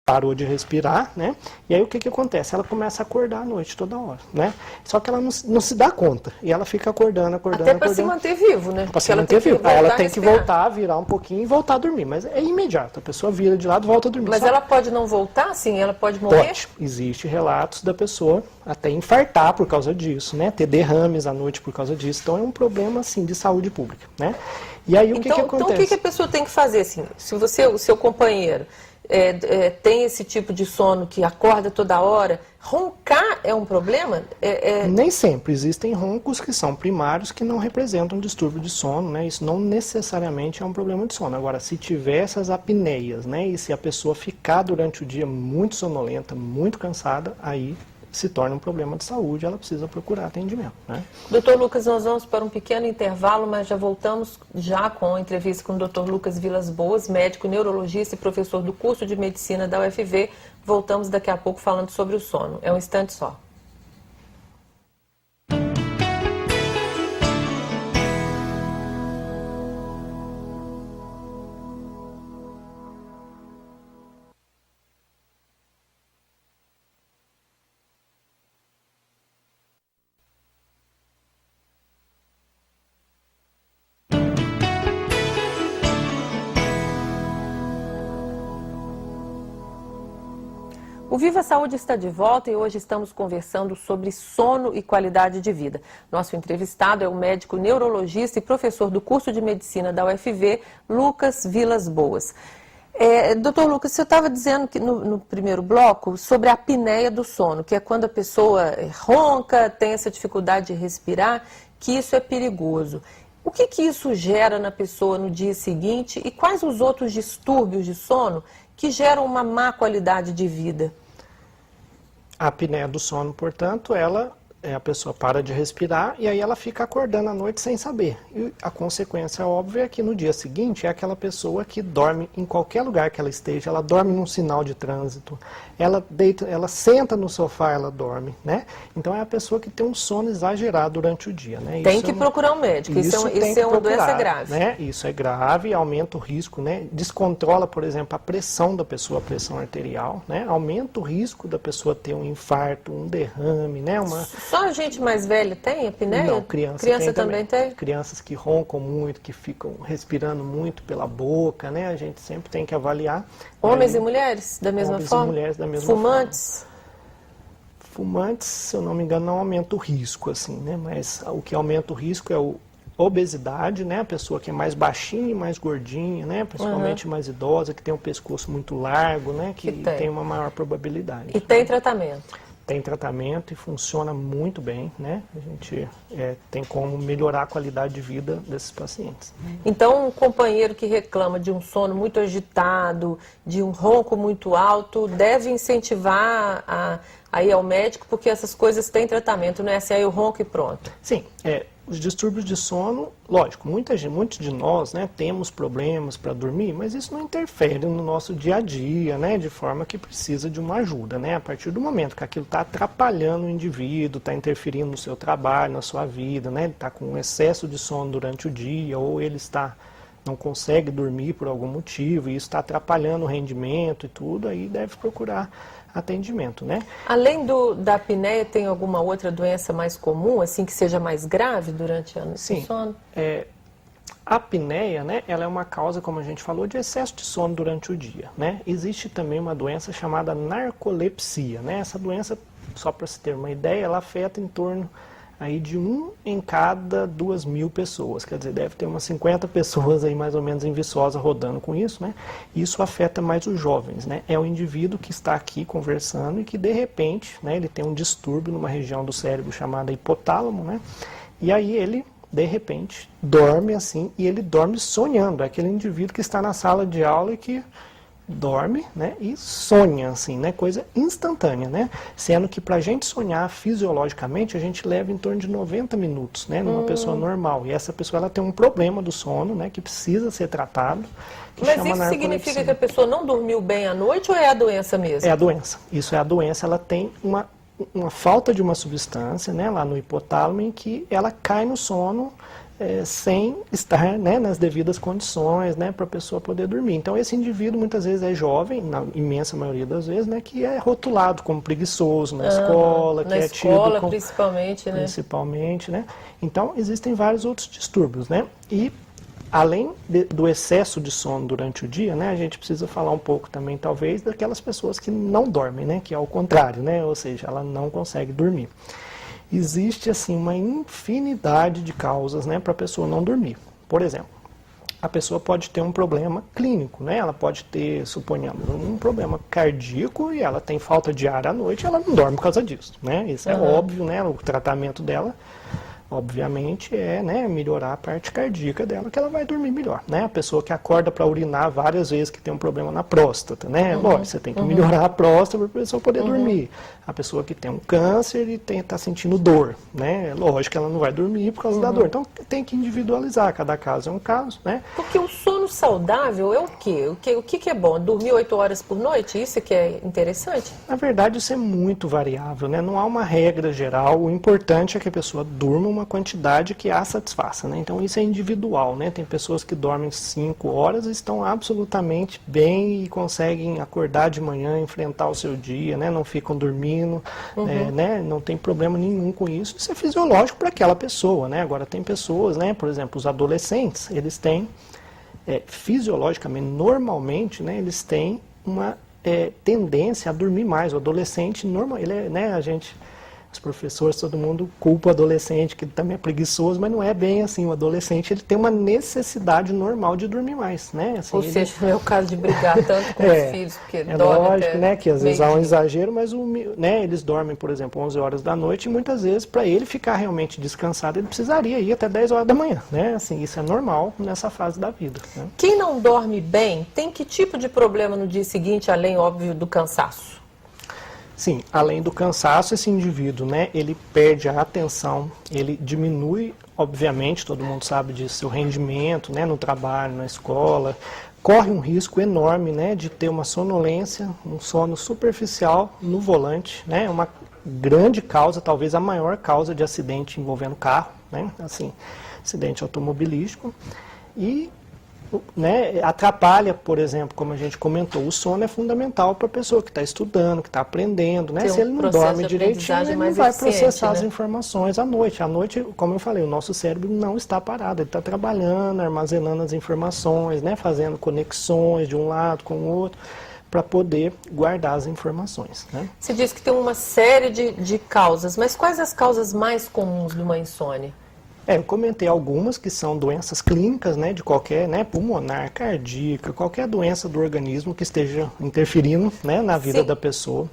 parou de respirar, né? E aí o que acontece? Ela começa a acordar à noite toda hora, né? Só que ela não se dá conta. E ela fica acordando. Até para se manter vivo, né? Para se manter vivo. Aí ela tem que voltar, virar um pouquinho e voltar a dormir. Mas é imediato. A pessoa vira de lado e volta a dormir. Mas ela pode não voltar, assim? Ela pode morrer? Pode. Existem relatos da pessoa até infartar por causa disso, né? Ter derrames à noite por causa disso. Então é um problema, assim, de saúde pública, né? E aí o que acontece? Então o que a pessoa tem que fazer, assim? Se você, o seu companheiro tem esse tipo de sono que acorda toda hora, roncar é um problema? Nem sempre. Existem roncos que são primários que não representam distúrbio de sono, né? Isso não necessariamente é um problema de sono. Agora, se tiver essas apneias, né? E se a pessoa ficar durante o dia muito sonolenta, muito cansada, aí se torna um problema de saúde, ela precisa procurar atendimento, né? Doutor Lucas, nós vamos para um pequeno intervalo, mas já voltamos já com a entrevista com o Dr. Lucas Vilas Boas, médico neurologista e professor do curso de medicina da UFV. Voltamos daqui a pouco falando sobre o sono. É um instante só. O Viva Saúde está de volta e hoje estamos conversando sobre sono e qualidade de vida. Nosso entrevistado é o médico neurologista e professor do curso de medicina da UFV, Lucas Vilas Boas. Doutor Lucas, você estava dizendo que no primeiro bloco sobre a apneia do sono, que é quando a pessoa ronca, tem essa dificuldade de respirar, que isso é perigoso. O que isso gera na pessoa no dia seguinte e quais os outros distúrbios de sono que geram uma má qualidade de vida? A apneia do sono, portanto, a pessoa para de respirar e aí ela fica acordando à noite sem saber. E a consequência óbvia é que no dia seguinte é aquela pessoa que dorme em qualquer lugar que ela esteja, ela dorme num sinal de trânsito, ela deita, ela senta no sofá, ela dorme, né? Então é a pessoa que tem um sono exagerado durante o dia, né? Tem que procurar um médico, isso é uma doença grave. Né? Isso é grave, aumenta o risco, né? Descontrola, por exemplo, a pressão da pessoa, a pressão arterial, né? Aumenta o risco da pessoa ter um infarto, um derrame, né? Só a gente mais velha tem apneia? Não, criança também tem? Crianças que roncam muito, que ficam respirando muito pela boca, né? A gente sempre tem que avaliar. Homens e mulheres da mesma forma? Homens e mulheres da mesma Fumantes? forma. Fumantes, se eu não me engano, não aumenta o risco, assim, né? Mas o que aumenta o risco é a obesidade, né? A pessoa que é mais baixinha e mais gordinha, né? Principalmente mais idosa, que tem um pescoço muito largo, né? Que tem uma maior probabilidade. E tem tratamento? Tem tratamento e funciona muito bem, né? A gente tem como melhorar a qualidade de vida desses pacientes. Então, um companheiro que reclama de um sono muito agitado, de um ronco muito alto, deve incentivar a ir ao médico, porque essas coisas têm tratamento, não é assim, aí o ronco e pronto. Sim, os distúrbios de sono, lógico, muitos de nós, né, temos problemas para dormir, mas isso não interfere no nosso dia a dia, né, de forma que precisa de uma ajuda, né, a partir do momento que aquilo está atrapalhando o indivíduo, está interferindo no seu trabalho, na sua vida, né, ele está com um excesso de sono durante o dia, ou ele não consegue dormir por algum motivo, e isso está atrapalhando o rendimento e tudo, aí deve procurar atendimento, né? Além da apneia, tem alguma outra doença mais comum, assim, que seja mais grave durante o sono? A apneia, né, ela é uma causa, como a gente falou, de excesso de sono durante o dia, né? Existe também uma doença chamada narcolepsia, né? Essa doença, só para se ter uma ideia, ela afeta em torno aí de 1 em cada 2.000 pessoas, quer dizer, deve ter umas 50 pessoas aí mais ou menos em Viçosa rodando com isso, né? Isso afeta mais os jovens, né? É o indivíduo que está aqui conversando e que de repente, né, ele tem um distúrbio numa região do cérebro chamada hipotálamo, né? E aí ele, de repente, dorme assim e ele dorme sonhando, é aquele indivíduo que está na sala de aula e que dorme, né, e sonha, assim, né, coisa instantânea, né, sendo que para a gente sonhar fisiologicamente, a gente leva em torno de 90 minutos, né, numa pessoa normal, e essa pessoa, ela tem um problema do sono, né, que precisa ser tratado, que Mas chama isso significa que a pessoa não dormiu bem à noite ou é a doença mesmo? É a doença, isso é a doença, ela tem uma falta de uma substância, né, lá no hipotálamo, em que ela cai no sono sem estar, né, nas devidas condições, né, para a pessoa poder dormir. Então esse indivíduo muitas vezes é jovem, na imensa maioria das vezes, né, que é rotulado como preguiçoso na escola, que é tido como, principalmente, né. Então existem vários outros distúrbios, né, e além do excesso de sono durante o dia, né, a gente precisa falar um pouco também, talvez, daquelas pessoas que não dormem, né, que é o contrário, né, ou seja, ela não consegue dormir. Existe, assim, uma infinidade de causas, né, para a pessoa não dormir. Por exemplo, a pessoa pode ter um problema clínico, né, ela pode ter, suponhamos, um problema cardíaco e ela tem falta de ar à noite e ela não dorme por causa disso, né, isso é óbvio, né, o tratamento dela, obviamente, é, né, melhorar a parte cardíaca dela, que ela vai dormir melhor, né? A pessoa que acorda para urinar várias vezes, que tem um problema na próstata, né? Lógico, você tem que melhorar a próstata para a pessoa poder dormir. A pessoa que tem um câncer e está sentindo dor, né? Lógico que ela não vai dormir por causa da dor. Então, tem que individualizar, cada caso é um caso, né? Porque o sono saudável é o quê? O que é bom? Dormir 8 horas por noite? Isso que é interessante? Na verdade, isso é muito variável, né? Não há uma regra geral. O importante é que a pessoa durma uma quantidade que a satisfaça, né? Então isso é individual, né? Tem pessoas que dormem 5 horas e estão absolutamente bem e conseguem acordar de manhã, enfrentar o seu dia, né? Não ficam dormindo, né? Não tem problema nenhum com isso. Isso é fisiológico para aquela pessoa, né? Agora tem pessoas, né? Por exemplo, os adolescentes, eles têm fisiologicamente, normalmente, né? Eles têm uma tendência a dormir mais. O adolescente, normal, ele é, né? Os professores, todo mundo culpa o adolescente, que ele também é preguiçoso, mas não é bem assim. O adolescente, ele tem uma necessidade normal de dormir mais, né? Assim, ou seja, não é o caso de brigar tanto com os filhos, porque dorme lógico, né, que às vezes há um exagero, mas né, eles dormem, por exemplo, 11 horas da noite, e muitas vezes, para ele ficar realmente descansado, ele precisaria ir até 10 horas da manhã, né? Assim, isso é normal nessa fase da vida, né? Quem não dorme bem, tem que tipo de problema no dia seguinte, além, óbvio, do cansaço? Sim, além do cansaço, esse indivíduo, né, ele perde a atenção, ele diminui, obviamente, todo mundo sabe disso, o rendimento, né, no trabalho, na escola, corre um risco enorme, né, de ter uma sonolência, um sono superficial no volante, né, uma grande causa, talvez a maior causa de acidente envolvendo carro, né, assim, acidente automobilístico, e né, atrapalha, por exemplo, como a gente comentou, o sono é fundamental para a pessoa que está estudando, que está aprendendo, né? Se ele não dorme direitinho, ele não vai processar as informações à noite. À noite, como eu falei, o nosso cérebro não está parado, ele está trabalhando, armazenando as informações, né, fazendo conexões de um lado com o outro, para poder guardar as informações, né? Você disse que tem uma série de causas, mas quais as causas mais comuns de uma insônia? Eu comentei algumas que são doenças clínicas, né, de qualquer, né, pulmonar, cardíaca, qualquer doença do organismo que esteja interferindo, né, na vida da pessoa.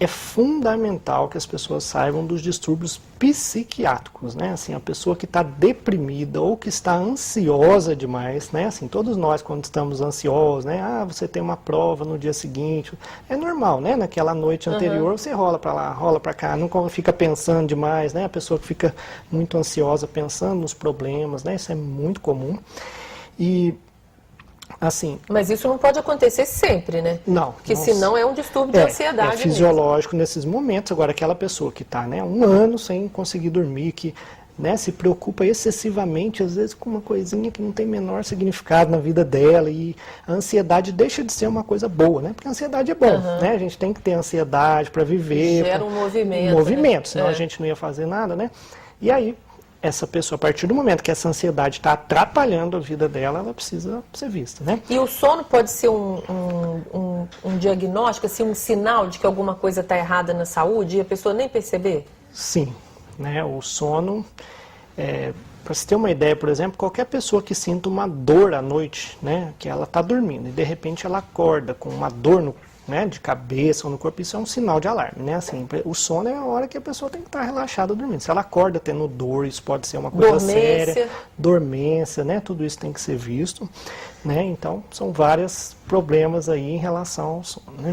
É fundamental que as pessoas saibam dos distúrbios psiquiátricos, né? Assim, a pessoa que está deprimida ou que está ansiosa demais, né? Assim, todos nós quando estamos ansiosos, né? Ah, você tem uma prova no dia seguinte, é normal, né? Naquela noite anterior você rola para lá, rola para cá, não fica pensando demais, né? A pessoa que fica muito ansiosa pensando nos problemas, né? Isso é muito comum. E assim, mas isso não pode acontecer sempre, né? Não. Porque senão é um distúrbio de ansiedade. É fisiológico mesmo. Nesses momentos. Agora, aquela pessoa que está, né, 1 ano sem conseguir dormir, que, né, se preocupa excessivamente, às vezes com uma coisinha que não tem menor significado na vida dela, e a ansiedade deixa de ser uma coisa boa, né? Porque a ansiedade é bom, né? A gente tem que ter ansiedade para viver. Gera um movimento. Movimento, senão a gente não ia fazer nada, né? E aí, essa pessoa, a partir do momento que essa ansiedade está atrapalhando a vida dela, ela precisa ser vista, né? E o sono pode ser um diagnóstico, assim, um sinal de que alguma coisa está errada na saúde e a pessoa nem perceber? Sim, né? O sono, para você ter uma ideia, por exemplo, qualquer pessoa que sinta uma dor à noite, né? Que ela está dormindo e de repente ela acorda com uma dor no, né, de cabeça ou no corpo, isso é um sinal de alarme, né? Assim, o sono é a hora que a pessoa tem que estar relaxada dormindo. Se ela acorda tendo dor, isso pode ser uma coisa séria, dormência, né? Tudo isso tem que ser visto, né? Então, são vários problemas aí em relação ao sono, né?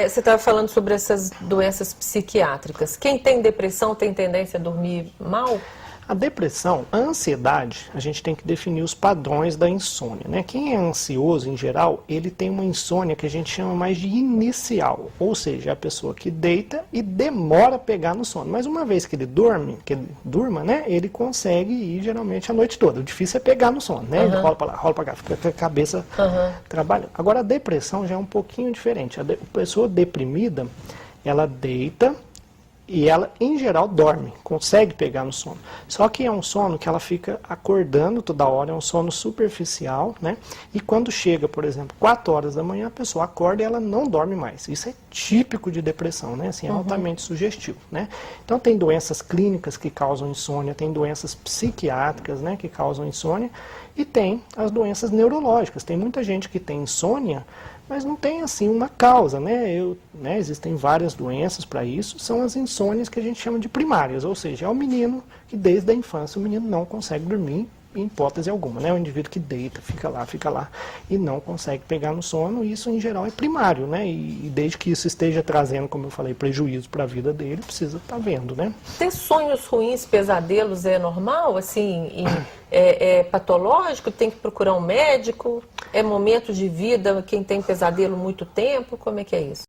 Você estava falando sobre essas doenças psiquiátricas. Quem tem depressão tem tendência a dormir mal? A depressão, a ansiedade, a gente tem que definir os padrões da insônia, né? Quem é ansioso, em geral, ele tem uma insônia que a gente chama mais de inicial, ou seja, é a pessoa que deita e demora a pegar no sono. Mas uma vez que ele durma, né, ele consegue ir geralmente a noite toda. O difícil é pegar no sono, né? Ele rola para lá, rola para cá, fica com a cabeça trabalhando. Agora, a depressão já é um pouquinho diferente. A pessoa deprimida, ela deita e ela, em geral, dorme, consegue pegar no sono. Só que é um sono que ela fica acordando toda hora, é um sono superficial, né? E quando chega, por exemplo, 4 horas da manhã, a pessoa acorda e ela não dorme mais. Isso é típico de depressão, né? Assim, é altamente sugestivo, né? Então, tem doenças clínicas que causam insônia, tem doenças psiquiátricas, né, que causam insônia, e tem as doenças neurológicas. Tem muita gente que tem insônia, mas não tem assim uma causa, né? Existem várias doenças para isso, são as insônias que a gente chama de primárias, ou seja, é o menino que desde a infância o menino não consegue dormir em hipótese alguma, né? O indivíduo que deita, fica lá e não consegue pegar no sono, e isso em geral é primário, né? E desde que isso esteja trazendo, como eu falei, prejuízo para a vida dele, precisa estar vendo, né? Ter sonhos ruins, pesadelos é normal, assim, é patológico, tem que procurar um médico, é momento de vida, quem tem pesadelo muito tempo, como é que é isso?